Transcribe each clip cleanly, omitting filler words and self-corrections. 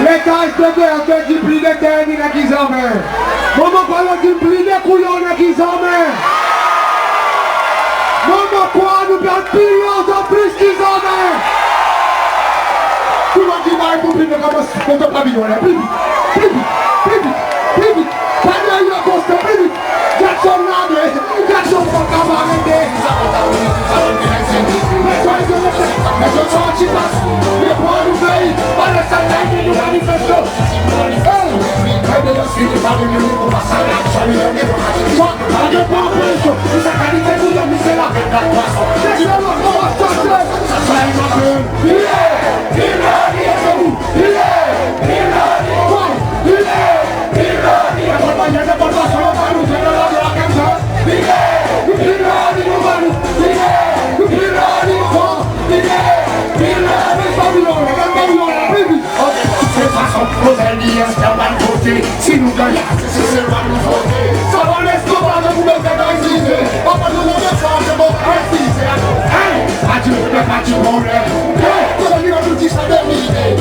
L'État est fait du pli de terre qui s'en met. Maman parle du pli de couillons qui s'en met. Maman quoi nous perdons millions en plus qui s'en met. Tout le monde dit va être oublié de commencer contre le pavillon là. Plus vite. Pas de l'air constant, plus vite. Jackson Nagre, Jackson pour camarade. Mais je sens un petit passe. Mais pour nous veiller, pas le salaire qui nous manifeste. Si nous gagnons, c'est seulement nous voter. Ça va l'esclavage de vous mettre dans les idées. On va nous donner ça, c'est bon, préciser. Adieu, adieu, mon rêve. Comment il va nous dire ça de l'idée?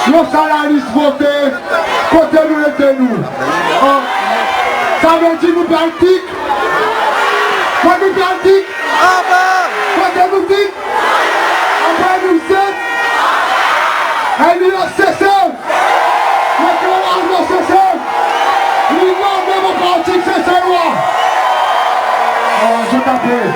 Le salariste voté, côté nous et nous. Ça veut dire nous pratique. Quand nous pratique, quand nous dit, après nous sommes, et nous avons cessé. Maintenant, nous avons cessé. L'union démocratique, c'est sa loi. Je t'appelle.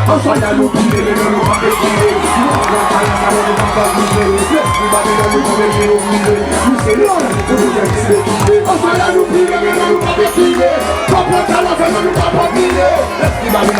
Ensoya nous piller, mais nous pas piller. Nous pas pas piller. Nous c'est l'homme, nous piller. Ensoya nous piller, mais nous pas piller. Comprends ça, nous pas piller. Est-ce qu'il va nous